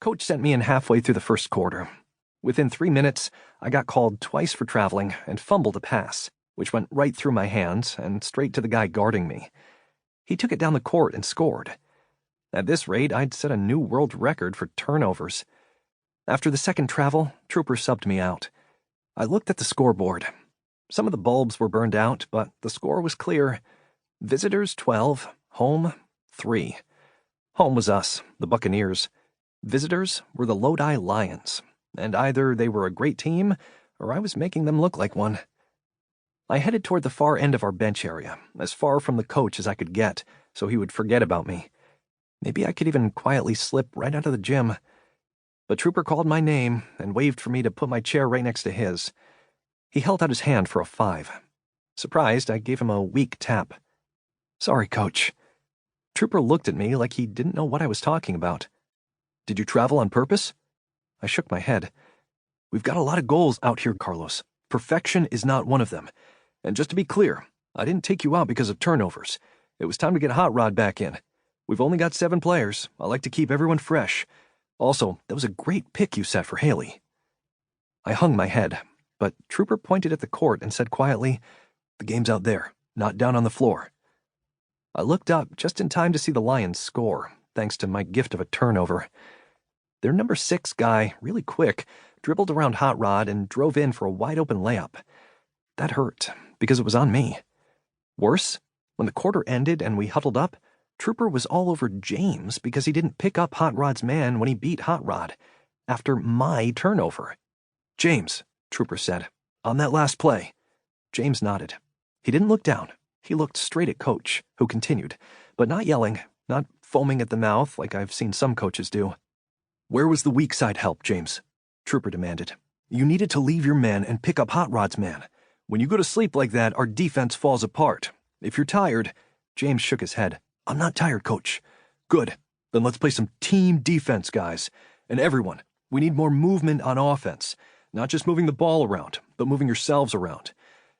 Coach sent me in halfway through the first quarter. Within 3 minutes, I got called twice for traveling and fumbled a pass, which went right through my hands and straight to the guy guarding me. He took it down the court and scored. At this rate, I'd set a new world record for turnovers. After the second travel, Trooper subbed me out. I looked at the scoreboard. Some of the bulbs were burned out, but the score was clear. Visitors 12, home 3. Home was us, the Buccaneers. Visitors were the Lodi Lions, and either they were a great team or I was making them look like one. I headed toward the far end of our bench area, as far from the coach as I could get, so he would forget about me. Maybe I could even quietly slip right out of the gym. But Trooper called my name and waved for me to put my chair right next to his. He held out his hand for a 5. Surprised, I gave him a weak tap. "Sorry, Coach." Trooper looked at me like he didn't know what I was talking about. "Did you travel on purpose?" I shook my head. "We've got a lot of goals out here, Carlos. Perfection is not one of them. And just to be clear, I didn't take you out because of turnovers. It was time to get Hot Rod back in. We've only got 7 players. I like to keep everyone fresh. Also, that was a great pick you set for Haley." I hung my head, but Trooper pointed at the court and said quietly, "The game's out there, not down on the floor." I looked up just in time to see the Lions score, thanks to my gift of a turnover. Their number 6 guy, really quick, dribbled around Hot Rod and drove in for a wide-open layup. That hurt, because it was on me. Worse, when the quarter ended and we huddled up, Trooper was all over James because he didn't pick up Hot Rod's man when he beat Hot Rod, after my turnover. "James," Trooper said, "on that last play." James nodded. He didn't look down. He looked straight at Coach, who continued, but not yelling, not foaming at the mouth like I've seen some coaches do. "Where was the weak side help, James?" Trooper demanded. "You needed to leave your man and pick up Hot Rod's man. When you go to sleep like that, our defense falls apart. If you're tired—" James shook his head. "I'm not tired, Coach." "Good. Then let's play some team defense, guys. And everyone, we need more movement on offense. Not just moving the ball around, but moving yourselves around.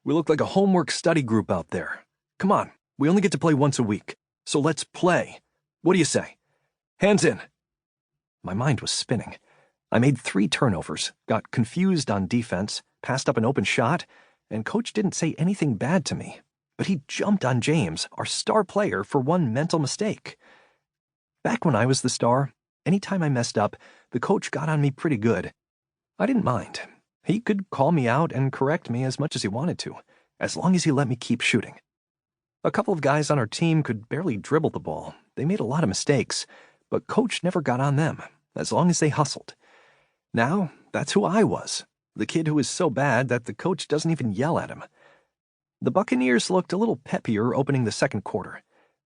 We look like a homework study group out there. Come on, we only get to play once a week, so let's play. What do you say? Hands in." My mind was spinning. I made 3 turnovers, got confused on defense, passed up an open shot, and Coach didn't say anything bad to me. But he jumped on James, our star player, for one mental mistake. Back when I was the star, anytime I messed up, the coach got on me pretty good. I didn't mind. He could call me out and correct me as much as he wanted to, as long as he let me keep shooting. A couple of guys on our team could barely dribble the ball. They made a lot of mistakes, but Coach never got on them, as long as they hustled. Now, that's who I was, the kid who is so bad that the coach doesn't even yell at him. The Buccaneers looked a little peppier opening the second quarter.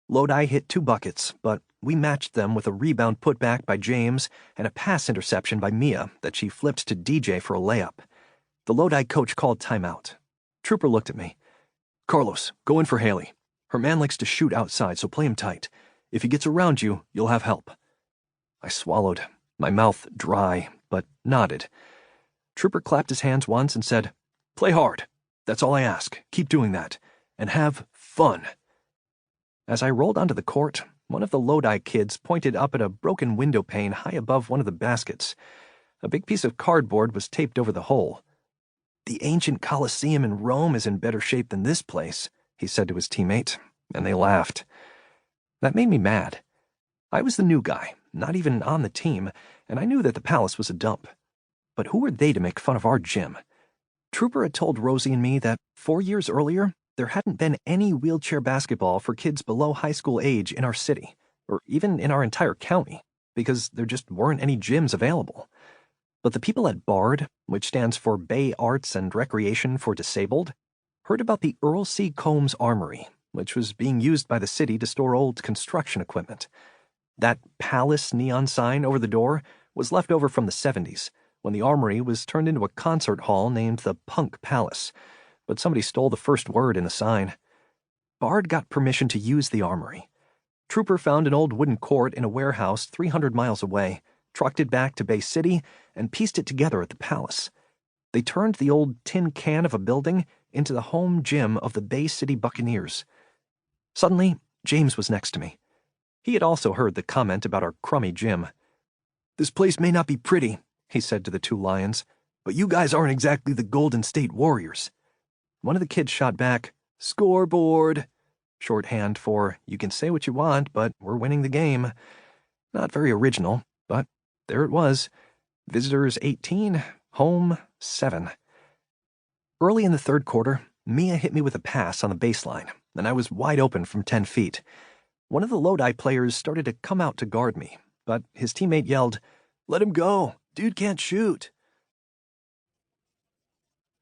Lodi hit 2 buckets, but we matched them with a rebound put back by James and a pass interception by Mia that she flipped to DJ for a layup. The Lodi coach called timeout. Trooper looked at me. "Carlos, go in for Haley. Her man likes to shoot outside, so play him tight. If he gets around you, you'll have help." I swallowed, my mouth dry, but nodded. Trooper clapped his hands once and said, "Play hard. That's all I ask. Keep doing that. And have fun." As I rolled onto the court, one of the Lodi kids pointed up at a broken window pane high above one of the baskets. A big piece of cardboard was taped over the hole. "The ancient Colosseum in Rome is in better shape than this place," he said to his teammate, and they laughed. That made me mad. I was the new guy, not even on the team, and I knew that the palace was a dump. But who were they to make fun of our gym? Trooper had told Rosie and me that 4 years earlier, there hadn't been any wheelchair basketball for kids below high school age in our city, or even in our entire county, because there just weren't any gyms available. But the people at BARD, which stands for Bay Arts and Recreation for Disabled, heard about the Earl C. Combs Armory, which was being used by the city to store old construction equipment. That palace neon sign over the door was left over from the 70s, when the armory was turned into a concert hall named the Punk Palace, but somebody stole the first word in the sign. BARD got permission to use the armory. Trooper found an old wooden court in a warehouse 300 miles away, trucked it back to Bay City, and pieced it together at the palace. They turned the old tin can of a building into the home gym of the Bay City Buccaneers. Suddenly, James was next to me. He had also heard the comment about our crummy gym. "This place may not be pretty," he said to the two Lions, "but you guys aren't exactly the Golden State Warriors." One of the kids shot back, "Scoreboard," shorthand for "you can say what you want, but we're winning the game." Not very original, but there it was. Visitors 18, home 7. Early in the third quarter, Mia hit me with a pass on the baseline, and I was wide open from 10 feet. One of the Lodi players started to come out to guard me, but his teammate yelled, "Let him go. Dude can't shoot."